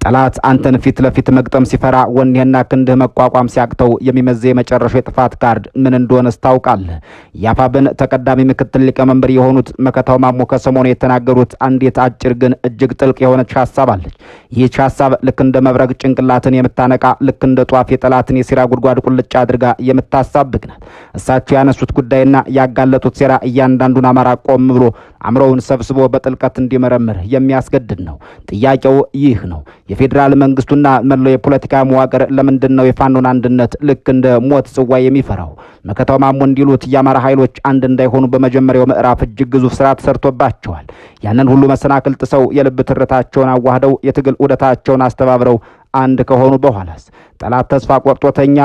ጠላት አንተን ፊት ለፊት መግጠም ሲፈራ ወኔና ክንድህ መቋቋም ሲያቅተው የሚመዘ የመጨረሻው የጥፋት ካርድ ምን እንደሆነ ታውቃለህ። ያፋብን ተቀዳሚ ምክትል ሊቀመንበር የሆኑት መከታው ማሞ ከሰሞኑ የተናገሩት አንዲት አጭር ግን እጅግ ጥልቅ የሆነች ሐሳብ አለች። ይህች ሐሳብ ልክ እንደ መብረቅ ጭንቅላትን የምታነቃ ልክ እንደ ጧፍ የጠላትን የሴራ ጉድጓድ ቁልጭ አድርጋ የምታሳብቅ ናት። እሳቸው ያነሱት ጉዳይና ያጋለጡት ሴራ እያንዳንዱን አማራ ቆም ብሎ አምሮውን ሰብስቦ በጥልቀት እንዲመረምር የሚያስገድድ ነው። ጥያቄው ይህ ነው። የፌደራል መንግስቱና መላው የፖለቲካ መዋቅር ለምንድነው የፋኖን አንድነት ልክ እንደ ሞት ጽዋ የሚፈራው? መከታው ማሞ እንዲሉት የአማራ ኃይሎች አንድ እንዳይሆኑ በመጀመሪያው ምዕራፍ እጅግ ግዙፍ ስራ ተሰርቶባቸዋል። ያንን ሁሉ መሰናክል ጥሰው የልብ ትርታቸውን አዋህደው የትግል ዑደታቸውን አስተባብረው አንድ ከሆኑ በኋላስ ጠላት ተስፋ ቆርጦተኛ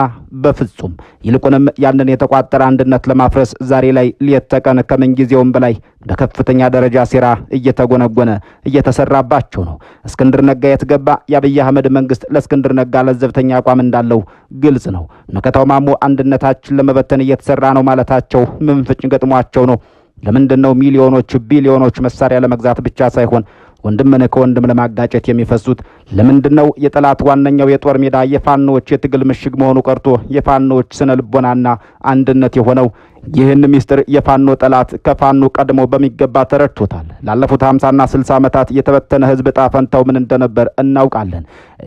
በፍጹም ይልቁንም ያንን የተቋጠረ አንድነት ለማፍረስ ዛሬ ላይ ሌት ተቀን ከምንጊዜውም በላይ በከፍተኛ ደረጃ ሴራ እየተጎነጎነ እየተሰራባቸው ነው። እስክንድር ነጋ የተገባ የአብይ አህመድ መንግስት ለእስክንድር ነጋ ለዘብተኛ አቋም እንዳለው ግልጽ ነው። መከታው ማሞ አንድነታችን ለመበተን እየተሰራ ነው ማለታቸው ምን ፍጭ ገጥሟቸው ነው? ለምንድነው ሚሊዮኖች ቢሊዮኖች መሳሪያ ለመግዛት ብቻ ሳይሆን ወንድምን ከወንድም ለማጋጨት የሚፈሱት? ለምንድነው የጠላት ዋነኛው የጦር ሜዳ የፋኖች የትግል ምሽግ መሆኑ ቀርቶ የፋኖች ስነ ልቦናና አንድነት የሆነው? ይህን ሚስጥር የፋኖ ጠላት ከፋኖ ቀድሞ በሚገባ ተረድቶታል። ላለፉት 50ና 60 ዓመታት የተበተነ ህዝብ ጣፈንታው ምን እንደነበር እናውቃለን።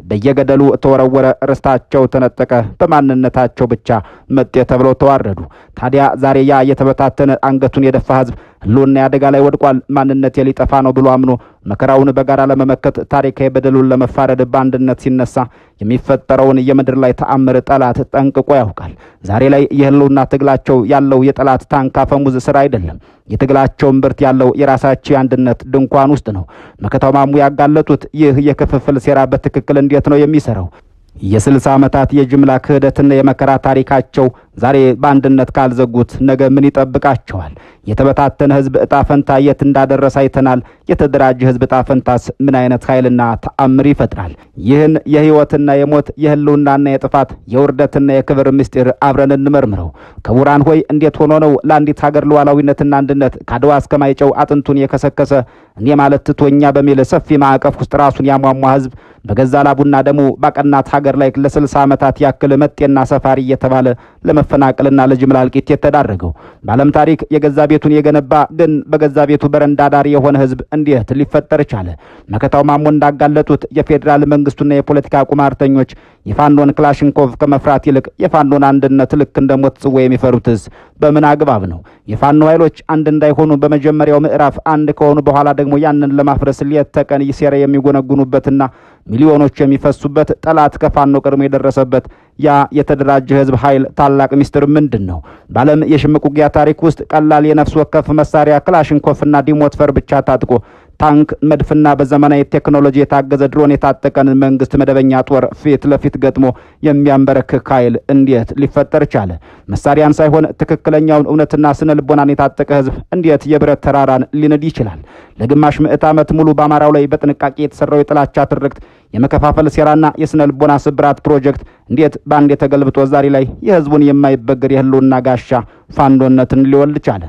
በየገደሉ ተወረወረ፣ ርስታቸው ተነጠቀ፣ በማንነታቸው ብቻ መጤ ተብለው ተዋረዱ። ታዲያ ዛሬ ያ የተበታተነ አንገቱን የደፋ ህዝብ ህልውና አደጋ ላይ ወድቋል። ማንነት ሊጠፋ ነው ብሎ አምኖ መከራውን በጋራ ለመመከት ታሪካዊ በደሉን ለመፋረድ በአንድነት ሲነሳ የሚፈጠረውን የምድር ላይ ተአምር ጠላት ጠንቅቆ ያውቃል። ዛሬ ላይ የህልውና ትግላቸው ያለው የጠላት ታንክ አፈሙዝ ስራ አይደለም። የትግላቸውን ብርት ያለው የራሳቸው አንድነት ድንኳን ውስጥ ነው። መከታው ማሞ ያጋለጡት ይህ የክፍፍል ሴራ በትክክል እንዴት ነው የሚሰራው? የ60 ዓመታት የጅምላ ክህደትና የመከራ ታሪካቸው ዛሬ በአንድነት ካልዘጉት ነገ ምን ይጠብቃቸዋል? የተበታተነ ህዝብ እጣ ፈንታ የት እንዳደረሰ አይተናል። የተደራጀ ህዝብ እጣ ፈንታስ ምን አይነት ኃይልና ተአምር ይፈጥራል? ይህን የህይወትና የሞት የህልውናና የጥፋት የውርደትና የክብር ምስጢር አብረን እንመርምረው። ክቡራን ሆይ እንዴት ሆኖ ነው ለአንዲት ሀገር ሉዓላዊነትና አንድነት ከአድዋ እስከ ማይጨው አጥንቱን የከሰከሰ እኔ ማለት ትቶኛ በሚል ሰፊ ማዕቀፍ ውስጥ ራሱን ያሟሟ ህዝብ በገዛ ላቡና ደሙ ባቀናት ሀገር ላይ ለ60 ዓመታት ያክል መጤና ሰፋሪ እየተባለ ለመፈናቀልና ለጅምላ እልቂት የተዳረገው? በዓለም ታሪክ የገዛ ቤቱን የገነባ ግን በገዛ ቤቱ በረንዳ ዳሪ የሆነ ህዝብ እንዴት ሊፈጠር ቻለ? መከታው ማሞ እንዳጋለጡት የፌደራል መንግስቱና የፖለቲካ ቁማርተኞች የፋኖን ክላሽንኮቭ ከመፍራት ይልቅ የፋኖን አንድነት ልክ እንደ ሞት ጽዋ የሚፈሩትስ በምን አግባብ ነው? የፋኖ ኃይሎች አንድ እንዳይሆኑ በመጀመሪያው ምዕራፍ አንድ ከሆኑ በኋላ ደግሞ ያንን ለማፍረስ ሌት ተቀን ይሴራ የሚጎነጉኑበትና ሚሊዮኖች የሚፈሱበት ጠላት ከፋኖ ቀድሞ የደረሰበት ያ የተደራጀ ህዝብ ኃይል ታላቅ ሚስጥር ምንድነው? በዓለም የሽምቅ ውጊያ ታሪክ ውስጥ ቀላል የነፍስ ወከፍ መሳሪያ ክላሽንኮቭና ዲሞትፈር ብቻ ታጥቆ ታንክ፣ መድፍና በዘመናዊ ቴክኖሎጂ የታገዘ ድሮን የታጠቀን መንግስት መደበኛ ጦር ፊት ለፊት ገጥሞ የሚያንበረክክ ኃይል እንዴት ሊፈጠር ቻለ? መሳሪያን ሳይሆን ትክክለኛውን እውነትና ስነ ልቦናን የታጠቀ ህዝብ እንዴት የብረት ተራራን ሊንድ ይችላል? ለግማሽ ምዕት ዓመት ሙሉ በአማራው ላይ በጥንቃቄ የተሰራው የጥላቻ ትርክት፣ የመከፋፈል ሴራና የስነ ልቦና ስብራት ፕሮጀክት እንዴት በአንድ የተገልብጦ ዛሬ ላይ የህዝቡን የማይበገር የህልውና ጋሻ ፋኖነትን ሊወልድ ቻለ?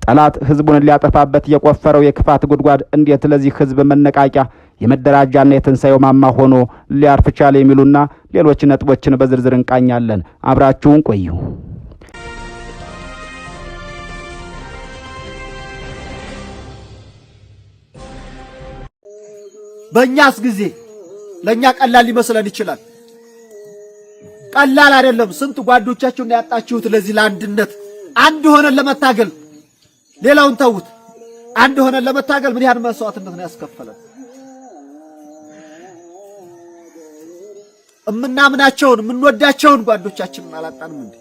ጠላት ህዝቡን ሊያጠፋበት የቆፈረው የክፋት ጉድጓድ እንዴት ለዚህ ህዝብ መነቃቂያ የመደራጃና የትንሳኤው ማማ ሆኖ ሊያርፍ ቻለ? የሚሉና ሌሎች ነጥቦችን በዝርዝር እንቃኛለን። አብራችሁን ቆዩ። በእኛስ ጊዜ ለኛ ቀላል ሊመስለን ይችላል። ቀላል አይደለም። ስንት ጓዶቻችሁን ያጣችሁት ለዚህ ለአንድነት አንድ ሆነን ለመታገል። ሌላውን ተውት። አንድ ሆነን ለመታገል ምን ያህል መስዋዕትነት ነው ያስከፈለን? እምናምናቸውን የምንወዳቸውን ጓዶቻችንን አላጣንም እንዴ?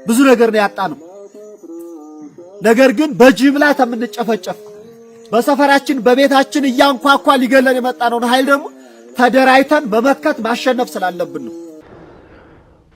ብዙ ነገር ነው ያጣነው። ነገር ግን በጅምላ ተምንጨፈጨፍ በሰፈራችን በቤታችን እያንኳኳ ሊገለን የመጣነውን ኃይል ደግሞ ተደራይተን በመከት ማሸነፍ ስላለብን ነው።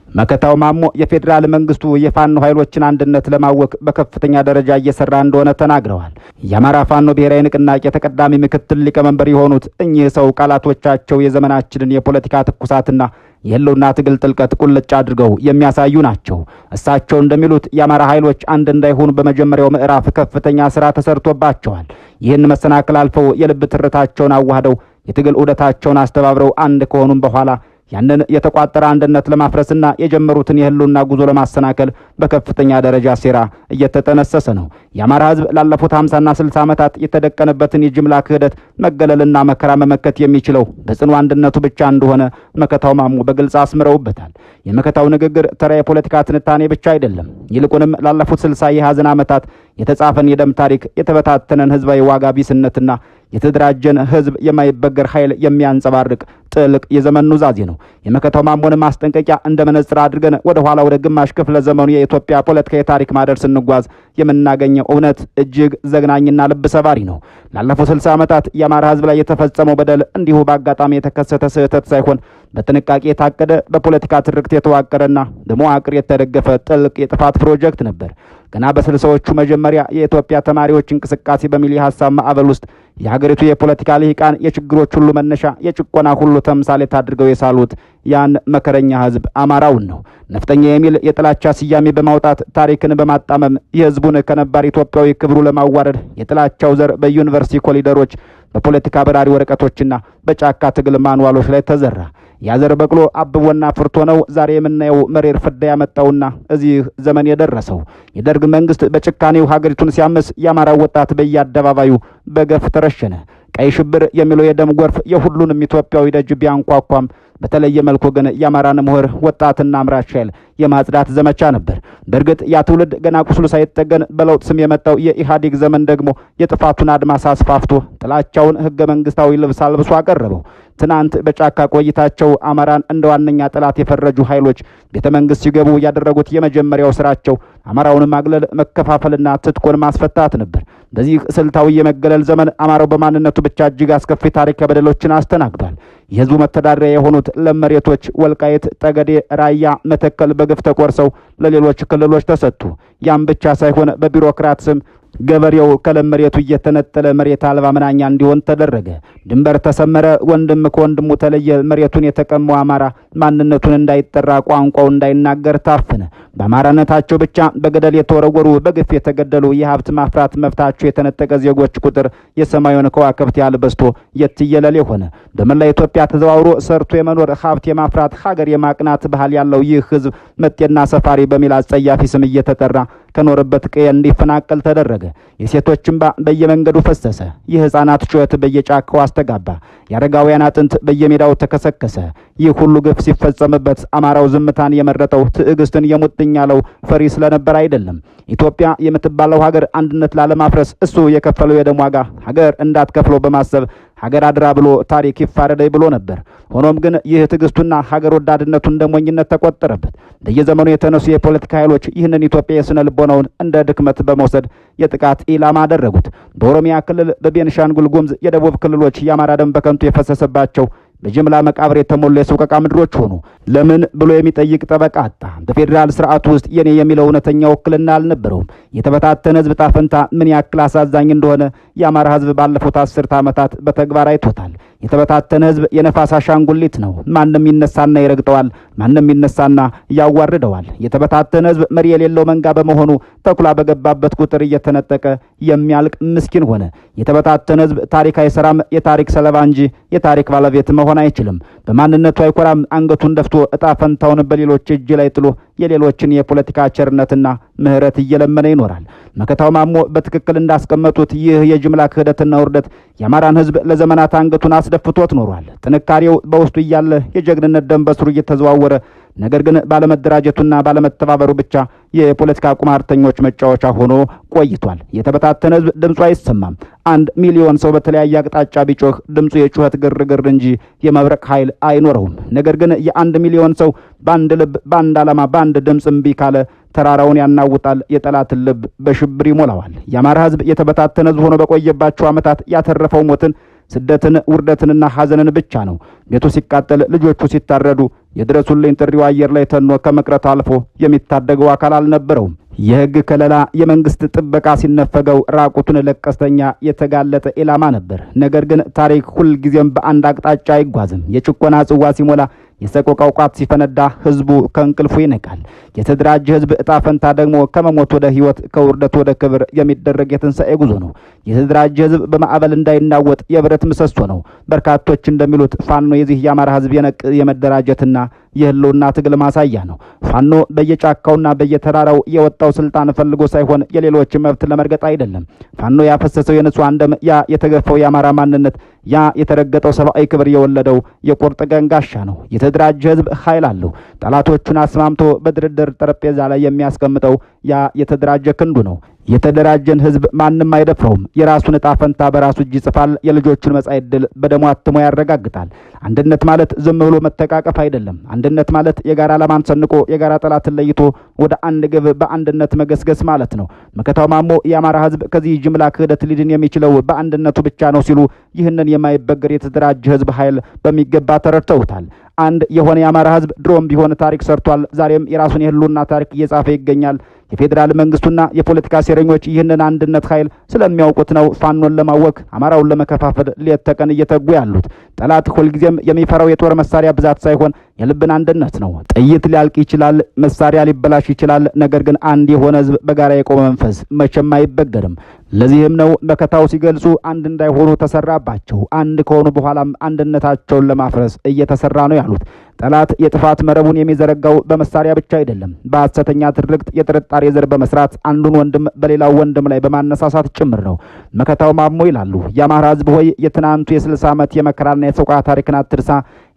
መከታው ማሞ የፌደራል መንግስቱ የፋኖ ኃይሎችን አንድነት ለማወክ በከፍተኛ ደረጃ እየሰራ እንደሆነ ተናግረዋል። የአማራ ፋኖ ብሔራዊ ንቅናቄ ተቀዳሚ ምክትል ሊቀመንበር የሆኑት እኚህ ሰው ቃላቶቻቸው የዘመናችንን የፖለቲካ ትኩሳትና የህልውና ትግል ጥልቀት ቁልጭ አድርገው የሚያሳዩ ናቸው። እሳቸው እንደሚሉት የአማራ ኃይሎች አንድ እንዳይሆኑ በመጀመሪያው ምዕራፍ ከፍተኛ ስራ ተሰርቶባቸዋል። ይህን መሰናክል አልፈው የልብ ትርታቸውን አዋህደው የትግል ዑደታቸውን አስተባብረው አንድ ከሆኑም በኋላ ያንን የተቋጠረ አንድነት ለማፍረስና የጀመሩትን የህልውና ጉዞ ለማሰናከል በከፍተኛ ደረጃ ሴራ እየተጠነሰሰ ነው። የአማራ ህዝብ ላለፉት 50ና 60 ዓመታት የተደቀነበትን የጅምላ ክህደት መገለልና መከራ መመከት የሚችለው በጽኑ አንድነቱ ብቻ እንደሆነ መከታው ማሞ በግልጽ አስምረውበታል። የመከታው ንግግር ተራ የፖለቲካ ትንታኔ ብቻ አይደለም። ይልቁንም ላለፉት 60 የሐዘን ዓመታት የተጻፈን የደም ታሪክ፣ የተበታተነን ህዝባዊ ዋጋ ቢስነትና የተደራጀን ህዝብ የማይበገር ኃይል የሚያንጸባርቅ ጥልቅ የዘመን ኑዛዜ ነው። የመከታው ማሞን ማስጠንቀቂያ እንደ መነጽር አድርገን ወደ ኋላ ወደ ግማሽ ክፍለ ዘመኑ የኢትዮጵያ ፖለቲካዊ ታሪክ ማደር ስንጓዝ የምናገኘው እውነት እጅግ ዘግናኝና ልብ ሰባሪ ነው። ላለፉት 60 ዓመታት የአማራ ህዝብ ላይ የተፈጸመው በደል እንዲሁ በአጋጣሚ የተከሰተ ስህተት ሳይሆን በጥንቃቄ የታቀደ በፖለቲካ ትርክት የተዋቀረና በመዋቅር የተደገፈ ጥልቅ የጥፋት ፕሮጀክት ነበር። ገና በስልሳዎቹ መጀመሪያ የኢትዮጵያ ተማሪዎች እንቅስቃሴ በሚል የሐሳብ ማዕበል ውስጥ የሀገሪቱ የፖለቲካ ልሂቃን የችግሮች ሁሉ መነሻ የጭቆና ሁሉ ተምሳሌት አድርገው የሳሉት ያን መከረኛ ህዝብ አማራውን ነው። ነፍጠኛ የሚል የጥላቻ ስያሜ በማውጣት ታሪክን በማጣመም የህዝቡን ከነባር ኢትዮጵያዊ ክብሩ ለማዋረድ የጥላቻው ዘር በዩኒቨርሲቲ ኮሊደሮች፣ በፖለቲካ በራሪ ወረቀቶችና በጫካ ትግል ማንዋሎች ላይ ተዘራ። ያዘር በቅሎ አብቦና ፍርቶ ነው ዛሬ የምናየው መሬር ፍዳ ያመጣውና እዚህ ዘመን የደረሰው። የደርግ መንግስት በጭካኔው ሀገሪቱን ሲያመስ የአማራው ወጣት በየአደባባዩ በገፍ ተረሸነ። ቀይ ሽብር የሚለው የደም ጎርፍ የሁሉንም ኢትዮጵያዊ ደጅ ቢያንኳኳም በተለየ መልኩ ግን የአማራን ምሁር ወጣትና አምራች ኃይል የማጽዳት ዘመቻ ነበር። በእርግጥ ያ ትውልድ ገና ቁስሉ ሳይጠገን በለውጥ ስም የመጣው የኢህአዴግ ዘመን ደግሞ የጥፋቱን አድማስ አስፋፍቶ ጥላቻውን ህገ መንግስታዊ ልብስ አልብሶ አቀረበው። ትናንት በጫካ ቆይታቸው አማራን እንደ ዋነኛ ጠላት የፈረጁ ኃይሎች ቤተ መንግስት ሲገቡ ያደረጉት የመጀመሪያው ስራቸው አማራውን ማግለል፣ መከፋፈልና ትጥቆን ማስፈታት ነበር። በዚህ ስልታዊ የመገለል ዘመን አማራው በማንነቱ ብቻ እጅግ አስከፊ ታሪክ በደሎችን አስተናግዷል። የህዝቡ መተዳደሪያ የሆኑት ለም መሬቶች ወልቃይት፣ ጠገዴ፣ ራያ፣ መተከል በግፍ ተቆርሰው ለሌሎች ክልሎች ተሰጡ። ያም ብቻ ሳይሆን በቢሮክራት ስም ገበሬው ከለም መሬቱ እየተነጠለ መሬት አልባ ምናኛ እንዲሆን ተደረገ። ድንበር ተሰመረ። ወንድም ከወንድሙ ተለየ። መሬቱን የተቀማው አማራ ማንነቱን እንዳይጠራ፣ ቋንቋው እንዳይናገር ታፈነ። በአማራነታቸው ብቻ በገደል የተወረወሩ፣ በግፍ የተገደሉ፣ የሀብት ማፍራት መብታቸው የተነጠቀ ዜጎች ቁጥር የሰማዩን ከዋክብት ያህል በዝቶ የትየለሌ ሆነ። በመላ ኢትዮጵያ ተዘዋውሮ ሰርቶ የመኖር ሀብት የማፍራት ሀገር የማቅናት ባህል ያለው ይህ ህዝብ መጤና ሰፋሪ በሚል አጸያፊ ስም እየተጠራ ከኖርበት ቀየ እንዲፈናቀል ተደረገ። የሴቶች እንባ በየመንገዱ ፈሰሰ። የህፃናት ጩኸት በየጫካው አስተጋባ። የአረጋውያን አጥንት በየሜዳው ተከሰከሰ። ይህ ሁሉ ግፍ ሲፈጸምበት አማራው ዝምታን የመረጠው ትዕግስትን የሙጥኝ ያለው ፈሪ ስለነበር አይደለም። ኢትዮጵያ የምትባለው ሀገር አንድነት ላለማፍረስ እሱ የከፈለው የደም ዋጋ ሀገር እንዳትከፍለው በማሰብ ሀገር አድራ ብሎ ታሪክ ይፋረደኝ ብሎ ነበር። ሆኖም ግን ይህ ትዕግስቱና ሀገር ወዳድነቱ እንደ ሞኝነት ተቆጠረበት። በየዘመኑ የተነሱ የፖለቲካ ኃይሎች ይህንን ኢትዮጵያ የስነ ልቦናውን እንደ ድክመት በመውሰድ የጥቃት ኢላማ አደረጉት። በኦሮሚያ ክልል፣ በቤንሻንጉል ጉሙዝ፣ የደቡብ ክልሎች የአማራ ደም በከንቱ የፈሰሰባቸው በጅምላ መቃብር የተሞሉ የሰቆቃ ምድሮች ሆኑ። ለምን ብሎ የሚጠይቅ ጠበቃ አጣ። በፌዴራል ስርዓቱ ውስጥ የኔ የሚለው እውነተኛ ውክልና አልነበረውም። የተበታተነ ህዝብ ጣፈንታ ምን ያክል አሳዛኝ እንደሆነ የአማራ ህዝብ ባለፉት 10 ዓመታት በተግባር አይቶታል። የተበታተነ ህዝብ የነፋስ አሻንጉሊት ነው። ማንም ይነሳና ይረግጠዋል፣ ማንም ይነሳና ያዋርደዋል። የተበታተነ ህዝብ መሪ የሌለው መንጋ በመሆኑ ተኩላ በገባበት ቁጥር እየተነጠቀ የሚያልቅ ምስኪን ሆነ። የተበታተነ ህዝብ ታሪክ አይሰራም፣ የታሪክ ሰለባ እንጂ የታሪክ ባለቤት መሆን አይችልም። በማንነቱ አይኮራም። አንገቱን ደፍቶ እጣ ፈንታውን በሌሎች እጅ ላይ ጥሎ የሌሎችን የፖለቲካ ቸርነትና ምህረት እየለመነ ይኖራል። መከታው ማሞ በትክክል እንዳስቀመጡት ይህ የጅምላ ክህደትና ውርደት የአማራን ህዝብ ለዘመናት አንገቱን አስደፍቶት ኖሯል። ጥንካሬው በውስጡ እያለ የጀግንነት ደም በስሩ እየተዘዋወረ ነገር ግን ባለመደራጀቱና ባለመተባበሩ ብቻ የፖለቲካ ቁማርተኞች መጫወቻ ሆኖ ቆይቷል። የተበታተነ ህዝብ ድምፁ አይሰማም። 1 ሚሊዮን ሰው በተለያየ አቅጣጫ ቢጮህ ድምፁ የጩኸት ግርግር እንጂ የመብረቅ ኃይል አይኖረውም። ነገር ግን የ1 ሚሊዮን ሰው በአንድ ልብ፣ በአንድ ዓላማ፣ በአንድ ድምፅ እምቢ ካለ ተራራውን ያናውጣል፣ የጠላትን ልብ በሽብር ይሞላዋል። የአማራ ህዝብ የተበታተነ ህዝብ ሆኖ በቆየባቸው ዓመታት ያተረፈው ሞትን፣ ስደትን፣ ውርደትንና ሐዘንን ብቻ ነው። ቤቱ ሲቃጠል፣ ልጆቹ ሲታረዱ የድረሱልኝ ጥሪው አየር ላይ ተኖ ከመቅረት አልፎ የሚታደገው አካል አልነበረውም። የህግ ከለላ፣ የመንግስት ጥበቃ ሲነፈገው ራቁቱን ለቀስተኛ የተጋለጠ ኢላማ ነበር። ነገር ግን ታሪክ ሁልጊዜም በአንድ አቅጣጫ አይጓዝም። የጭቆና ጽዋ ሲሞላ የሰቆቃው ቋት ሲፈነዳ ህዝቡ ከእንቅልፉ ይነቃል። የተደራጀ ህዝብ እጣ ፈንታ ደግሞ ከመሞት ወደ ህይወት፣ ከውርደት ወደ ክብር የሚደረግ የትንሣኤ ጉዞ ነው። የተደራጀ ህዝብ በማዕበል እንዳይናወጥ የብረት ምሰሶ ነው። በርካቶች እንደሚሉት ፋኖ የዚህ የአማራ ህዝብ የመደራጀትና የህልውና ትግል ማሳያ ነው። ፋኖ በየጫካውና በየተራራው የወጣው ስልጣን ፈልጎ ሳይሆን የሌሎች መብት ለመርገጥ አይደለም። ፋኖ ያፈሰሰው የንጹሃን ደም፣ ያ የተገፈው የአማራ ማንነት፣ ያ የተረገጠው ሰብአዊ ክብር የወለደው የቁርጥ ቀን ጋሻ ነው። የተደራጀ ህዝብ ኃይል አለው። ጠላቶቹን አስማምቶ በድርድር ጠረጴዛ ላይ የሚያስቀምጠው ያ የተደራጀ ክንዱ ነው። የተደራጀን ህዝብ ማንም አይደፍረውም። የራሱን ዕጣ ፈንታ በራሱ እጅ ይጽፋል። የልጆቹን መጻኢ ዕድል በደሙ አትሞ ያረጋግጣል። አንድነት ማለት ዝም ብሎ መተቃቀፍ አይደለም። አንድነት ማለት የጋራ ዓላማን ሰንቆ የጋራ ጠላትን ለይቶ ወደ አንድ ግብ በአንድነት መገስገስ ማለት ነው። መከታው ማሞ የአማራ ህዝብ ከዚህ ጅምላ ክህደት ሊድን የሚችለው በአንድነቱ ብቻ ነው ሲሉ ይህንን የማይበገር የተደራጀ ህዝብ ኃይል በሚገባ ተረድተውታል። አንድ የሆነ የአማራ ህዝብ ድሮም ቢሆን ታሪክ ሰርቷል። ዛሬም የራሱን የህልውና ታሪክ እየጻፈ ይገኛል። የፌዴራል መንግስቱና የፖለቲካ ሴረኞች ይህንን አንድነት ኃይል ስለሚያውቁት ነው ፋኖን ለማወክ አማራውን ለመከፋፈል ሌት ተቀን እየተጉ ያሉት። ጠላት ሁልጊዜም የሚፈራው የጦር መሳሪያ ብዛት ሳይሆን የልብን አንድነት ነው። ጥይት ሊያልቅ ይችላል፣ መሳሪያ ሊበላሽ ይችላል። ነገር ግን አንድ የሆነ ህዝብ በጋራ የቆመ መንፈስ መቼም አይበገርም። ለዚህም ነው መከታው ሲገልጹ አንድ እንዳይሆኑ ተሰራባቸው፣ አንድ ከሆኑ በኋላም አንድነታቸውን ለማፍረስ እየተሰራ ነው ያሉት። ጠላት የጥፋት መረቡን የሚዘረጋው በመሳሪያ ብቻ አይደለም፣ በሐሰተኛ ትርክት የጥርጣሬ ዘር በመስራት አንዱን ወንድም በሌላው ወንድም ላይ በማነሳሳት ጭምር ነው። መከታው ማሞ ይላሉ፣ የአማራ ህዝብ ሆይ የትናንቱ የ60 ዓመት የመከራና የሰቆቃ ታሪክን አትርሳ።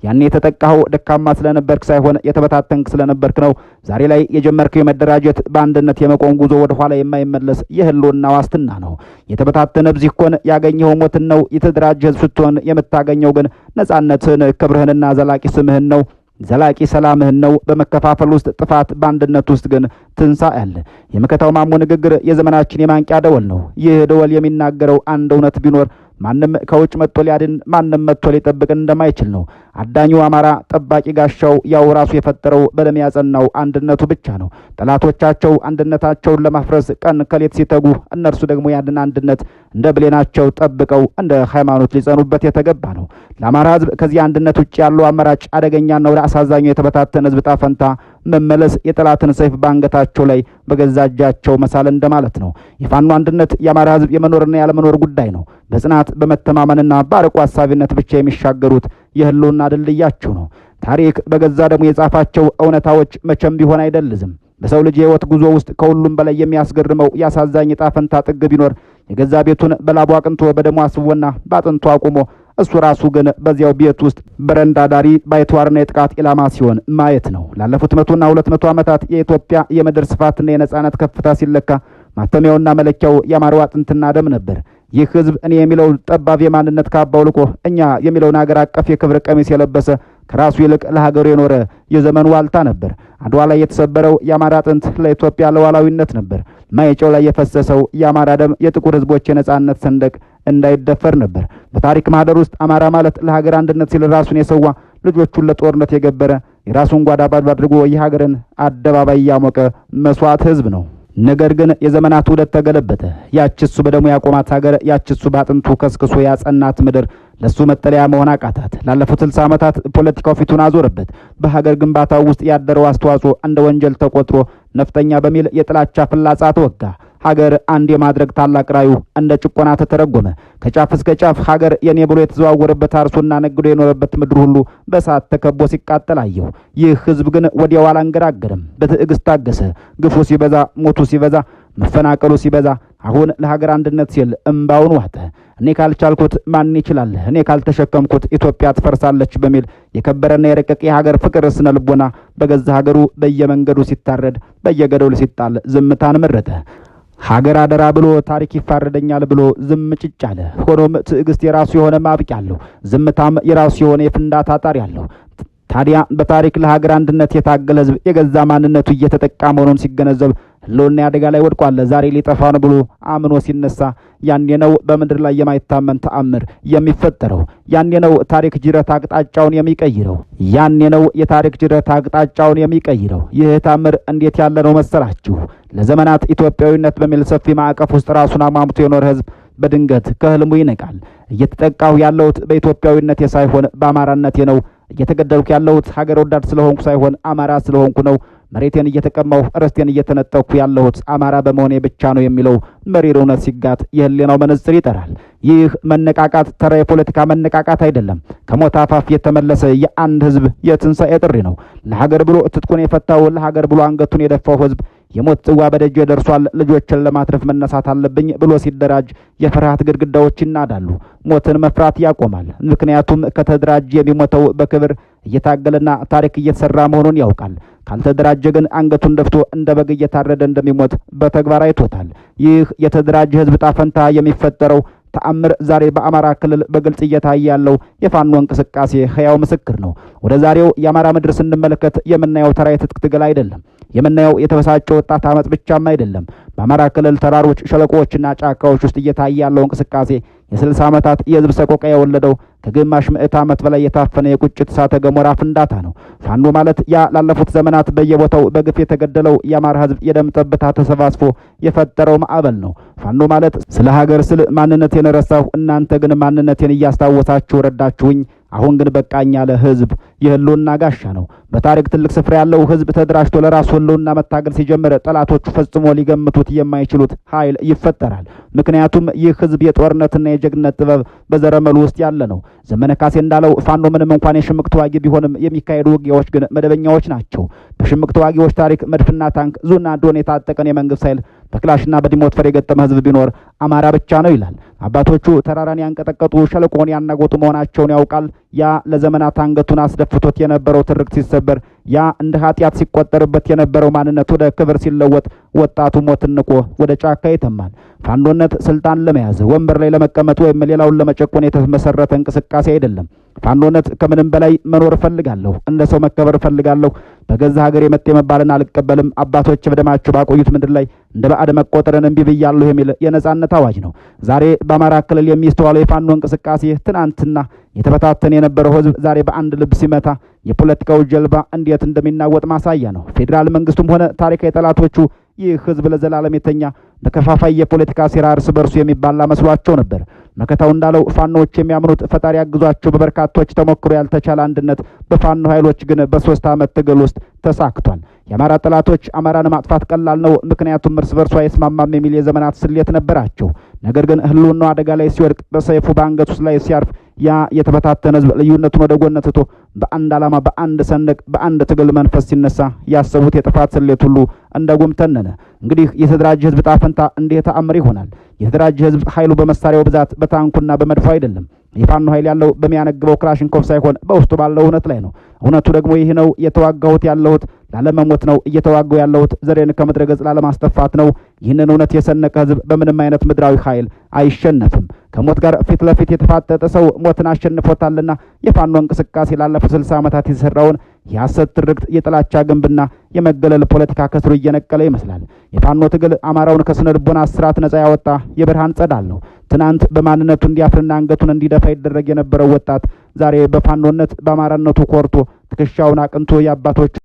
ያኔ የተጠቃኸው ደካማ ስለነበርክ ሳይሆን የተበታተንክ ስለነበርክ ነው። ዛሬ ላይ የጀመርከው የመደራጀት በአንድነት የመቆም ጉዞ ወደ ኋላ የማይመለስ የህልውና ዋስትና ነው። የተበታተነ ብዚኮን ያገኘው ሞትን ነው። የተደራጀ ህዝብ ስትሆን የምታገኘው ግን ነጻነትን፣ ክብርህንና ዘላቂ ስምህን ነው። ዘላቂ ሰላምህን ነው። በመከፋፈል ውስጥ ጥፋት፣ በአንድነት ውስጥ ግን ትንሣኤ አለ። የመከታው ማሞ ንግግር የዘመናችን የማንቂያ ደወል ነው። ይህ ደወል የሚናገረው አንድ እውነት ቢኖር ማንም ከውጭ መጥቶ ሊያድን ማንም መጥቶ ሊጠብቅ እንደማይችል ነው። አዳኙ አማራ ጠባቂ ጋሻው ያው ራሱ የፈጠረው በደም ያጸናው አንድነቱ ብቻ ነው። ጠላቶቻቸው አንድነታቸውን ለማፍረስ ቀን ከሌት ሲተጉ፣ እነርሱ ደግሞ ያንን አንድነት እንደ ብሌናቸው ጠብቀው እንደ ሃይማኖት ሊጸኑበት የተገባ ነው። ለአማራ ህዝብ ከዚህ አንድነት ውጭ ያለው አማራጭ አደገኛና ወደ አሳዛኙ የተበታተነ ህዝብ ጣፈንታ መመለስ፣ የጠላትን ሰይፍ በአንገታቸው ላይ በገዛ እጃቸው መሳል እንደማለት ነው። የፋኖ አንድነት የአማራ ህዝብ የመኖርና ያለመኖር ጉዳይ ነው። በጽናት በመተማመንና በአርቆ ሀሳቢነት ብቻ የሚሻገሩት የህልውና ድልድያቸው ነው። ታሪክ በገዛ ደግሞ የጻፋቸው እውነታዎች መቼም ቢሆን አይደልዝም። በሰው ልጅ የህይወት ጉዞ ውስጥ ከሁሉም በላይ የሚያስገርመው ያሳዛኝ ዕጣ ፈንታ ጥግ ቢኖር የገዛ ቤቱን በላቡ አቅንቶ በደሙ አስቦና በአጥንቱ አቁሞ እሱ ራሱ ግን በዚያው ቤት ውስጥ በረንዳ ዳሪ ባይተዋርና የጥቃት ኢላማ ሲሆን ማየት ነው። ላለፉት 100ና 200 ዓመታት የኢትዮጵያ የምድር ስፋትና የነጻነት ከፍታ ሲለካ ማተሚያውና መለኪያው የአማራው አጥንትና ደም ነበር። ይህ ህዝብ እኔ የሚለው ጠባብ የማንነት ካባ አውልቆ እኛ የሚለውን ሀገር አቀፍ የክብር ቀሚስ የለበሰ ከራሱ ይልቅ ለሀገሩ የኖረ የዘመኑ ዋልታ ነበር። አድዋ ላይ የተሰበረው የአማራ አጥንት ለኢትዮጵያ ሉዓላዊነት ነበር። ማይጨው ላይ የፈሰሰው የአማራ ደም የጥቁር ህዝቦች የነጻነት ሰንደቅ እንዳይደፈር ነበር። በታሪክ ማህደር ውስጥ አማራ ማለት ለሀገር አንድነት ሲል ራሱን የሰዋ ልጆቹን ለጦርነት የገበረ የራሱን ጓዳ ባዶ አድርጎ የሀገርን አደባባይ ያሞቀ መስዋዕት ህዝብ ነው። ነገር ግን የዘመናት ውደት ተገለበጠ። ያችሱ በደሙ ያቆማት ሀገር፣ ያችሱ ባጥንቱ ከስክሶ ያጸናት ምድር ለሱ መጠለያ መሆን አቃታት። ላለፉት 60 ዓመታት ፖለቲካው ፊቱን አዞረበት። በሀገር ግንባታው ውስጥ ያደረው አስተዋጽኦ እንደ ወንጀል ተቆጥሮ ነፍጠኛ በሚል የጥላቻ ፍላጻ ተወጋ። ሀገር አንድ የማድረግ ታላቅ ራዩ እንደ ጭቆና ተተረጎመ። ከጫፍ እስከ ጫፍ ሀገር የኔ ብሎ የተዘዋወረበት አርሶና ነግዶ የኖረበት ምድር ሁሉ በእሳት ተከቦ ሲቃጠል አየሁ። ይህ ህዝብ ግን ወዲያው አላንገራገረም። በትዕግስት ታገሰ። ግፉ ሲበዛ፣ ሞቱ ሲበዛ፣ መፈናቀሉ ሲበዛ አሁን ለሀገር አንድነት ሲል እምባውን ዋጠ። እኔ ካልቻልኩት ማን ይችላል? እኔ ካልተሸከምኩት ኢትዮጵያ ትፈርሳለች በሚል የከበረና የረቀቀ የሀገር ፍቅር ስነ ልቦና በገዛ ሀገሩ በየመንገዱ ሲታረድ በየገደሉ ሲጣል ዝምታን መረጠ። ሀገር አደራ ብሎ ታሪክ ይፋረደኛል ብሎ ዝም ጭጭ አለ። ሆኖም ትዕግስት የራሱ የሆነ ማብቂያ አለው። ዝምታም የራሱ የሆነ የፍንዳታ ጣሪ አለው። ታዲያ በታሪክ ለሀገር አንድነት የታገለ ህዝብ የገዛ ማንነቱ እየተጠቃ መሆኑን ሲገነዘብ ህልውና አደጋ ላይ ወድቋል፣ ዛሬ ሊጠፋ ነው ብሎ አምኖ ሲነሳ ያኔ ነው በምድር ላይ የማይታመን ተአምር የሚፈጠረው። ያኔ ነው ታሪክ ጅረት አቅጣጫውን የሚቀይረው። ያኔ ነው የታሪክ ጅረት አቅጣጫውን የሚቀይረው። ይህ ተአምር እንዴት ያለ ነው መሰላችሁ? ለዘመናት ኢትዮጵያዊነት በሚል ሰፊ ማዕቀፍ ውስጥ ራሱን አሟምቶ የኖረ ህዝብ በድንገት ከህልሙ ይነቃል። እየተጠቃሁ ያለሁት በኢትዮጵያዊነቴ ሳይሆን በአማራነቴ ነው። እየተገደልኩ ያለሁት ሀገር ወዳድ ስለሆንኩ ሳይሆን አማራ ስለሆንኩ ነው። መሬቴን እየተቀማሁ ርስቴን እየተነጠቅኩ ያለሁት አማራ በመሆኔ ብቻ ነው የሚለው መሪር እውነት ሲጋት የህሊናው መነጽር ይጠራል። ይህ መነቃቃት ተራ የፖለቲካ መነቃቃት አይደለም። ከሞት አፋፍ የተመለሰ የአንድ ህዝብ የትንሣኤ ጥሪ ነው። ለሀገር ብሎ ትጥቁን የፈታው ለሀገር ብሎ አንገቱን የደፋው ህዝብ የሞት ጽዋ በደጅ ደርሷል፣ ልጆችን ለማትረፍ መነሳት አለብኝ ብሎ ሲደራጅ የፍርሃት ግድግዳዎች ይናዳሉ። ሞትን መፍራት ያቆማል። ምክንያቱም ከተደራጀ የሚሞተው በክብር እየታገለና ታሪክ እየተሰራ መሆኑን ያውቃል። ካልተደራጀ ግን አንገቱን ደፍቶ እንደ በግ እየታረደ እንደሚሞት በተግባር አይቶታል። ይህ የተደራጀ ህዝብ ጣፈንታ የሚፈጠረው ተአምር ዛሬ በአማራ ክልል በግልጽ እየታየ ያለው የፋኖ እንቅስቃሴ ህያው ምስክር ነው። ወደ ዛሬው የአማራ ምድር ስንመለከት የምናየው ተራ የትጥቅ ትግል አይደለም። የምናየው የተበሳጨ ወጣት አመጽ ብቻም አይደለም። በአማራ ክልል ተራሮች፣ ሸለቆዎችና ጫካዎች ውስጥ እየታየ ያለው እንቅስቃሴ የ60 ዓመታት የህዝብ ሰቆቃ የወለደው ከግማሽ ምዕተ ዓመት በላይ የታፈነ የቁጭት እሳተ ገሞራ ፍንዳታ ነው። ፋኖ ማለት ያ ላለፉት ዘመናት በየቦታው በግፍ የተገደለው የአማራ ህዝብ የደም ጠብታ ተሰባስቦ የፈጠረው ማዕበል ነው። ፋኖ ማለት ስለ ሀገር ስል ማንነቴን ረሳሁ፣ እናንተ ግን ማንነቴን እያስታወሳችሁ ረዳችሁኝ፣ አሁን ግን በቃኝ ያለ ህዝብ የህልውና ጋሻ ነው። በታሪክ ትልቅ ስፍራ ያለው ህዝብ ተደራጅቶ ለራሱ ህልውና መታገል ሲጀምር ጠላቶቹ ፈጽሞ ሊገምቱት የማይችሉት ኃይል ይፈጠራል። ምክንያቱም ይህ ህዝብ የጦርነትና የጀግነት ጥበብ በዘረመሉ ውስጥ ያለ ነው። ዘመነ ካሴ እንዳለው ፋኖ ምንም እንኳን የሽምቅ ተዋጊ ቢሆንም የሚካሄዱ ውጊያዎች ግን መደበኛዎች ናቸው። በሽምቅ ተዋጊዎች ታሪክ መድፍና ታንክ፣ ዙና ድሮን የታጠቀን የመንግስት ኃይል በክላሽና በዲሞትፈር የገጠመ ህዝብ ቢኖር አማራ ብቻ ነው ይላል። አባቶቹ ተራራን ያንቀጠቀጡ ሸለቆን ያናጎጡ መሆናቸውን ያውቃል። ያ ለዘመናት አንገቱን አስደፍቶት የነበረው ትርክት ሲሰበር፣ ያ እንደ ኃጢአት ሲቆጠርበት የነበረው ማንነት ወደ ክብር ሲለወጥ ወጣቱ ሞትን ንቆ ወደ ጫካ ይተማል። ፋኖነት ስልጣን ለመያዝ ወንበር ላይ ለመቀመጥ ወይም ሌላውን ለመጨቆን የተመሰረተ እንቅስቃሴ አይደለም። ፋኖነት ከምንም በላይ መኖር እፈልጋለሁ፣ እንደ ሰው መከበር እፈልጋለሁ፣ በገዛ ሀገር የመጤ መባልን አልቀበልም፣ አባቶች በደማቸው ባቆዩት ምድር ላይ እንደ ባዕድ መቆጠርን እምቢ ብያለሁ የሚል የነጻነት አዋጅ ነው። ዛሬ በአማራ ክልል የሚስተዋለው የፋኖ እንቅስቃሴ ትናንትና የተበታተነ የነበረው ህዝብ ዛሬ በአንድ ልብ ሲመታ የፖለቲካው ጀልባ እንዴት እንደሚናወጥ ማሳያ ነው። ፌዴራል መንግስቱም ሆነ ታሪካዊ ጠላቶቹ ይህ ህዝብ ለዘላለም የተኛ በከፋፋይ የፖለቲካ ሴራ እርስ በርሱ የሚባላ መስሏቸው ነበር። መከታው እንዳለው ፋኖዎች የሚያምኑት ፈጣሪ ያግዟቸው በበርካቶች ተሞክሮ ያልተቻለ አንድነት በፋኖ ኃይሎች ግን በ3 ዓመት ትግል ውስጥ ተሳክቷል። የአማራ ጠላቶች አማራን ማጥፋት ቀላል ነው፣ ምክንያቱም እርስ በርሱ አይስማማም የሚል የዘመናት ስሌት ነበራቸው። ነገር ግን ህልውናው አደጋ ላይ ሲወድቅ፣ በሰይፉ በአንገቱ ላይ ሲያርፍ ያ የተበታተነ ህዝብ ልዩነቱን ወደ ጎን ትቶ በአንድ ዓላማ፣ በአንድ ሰንደቅ፣ በአንድ ትግል መንፈስ ሲነሳ ያሰቡት የጥፋት ስሌት ሁሉ እንደ ጉም ተነነ። እንግዲህ የተደራጀ ህዝብ ጣፈንታ እንዲህ ተአምር ይሆናል። የተደራጀ ህዝብ ኃይሉ በመሳሪያው ብዛት በታንኩና በመድፎ አይደለም። የፋኖ ኃይል ያለው በሚያነግበው ክላሽንኮቭ ሳይሆን በውስጡ ባለው እውነት ላይ ነው። እውነቱ ደግሞ ይህ ነው። የተዋጋሁት ያለሁት ላለመሞት ነው። እየተዋጋሁ ያለሁት ዘሬን ከምድረ ገጽ ላለማስጠፋት ነው። ይህንን እውነት የሰነቀ ህዝብ በምንም አይነት ምድራዊ ኃይል አይሸነፍም። ከሞት ጋር ፊት ለፊት የተፋጠጠ ሰው ሞትን አሸንፎታልና የፋኖ እንቅስቃሴ ላለፉት 60 ዓመታት የተሰራውን የሐሰት ትርክት፣ የጥላቻ ግንብና የመገለል ፖለቲካ ከስሩ እየነቀለ ይመስላል። የፋኖ ትግል አማራውን ከስነ ልቦና እስራት ነጻ ያወጣ የብርሃን ጸዳል ነው። ትናንት በማንነቱ እንዲያፍርና አንገቱን እንዲደፋ ይደረግ የነበረው ወጣት ዛሬ በፋኖነት በአማራነቱ ኮርቶ ትከሻውን አቅንቶ የአባቶች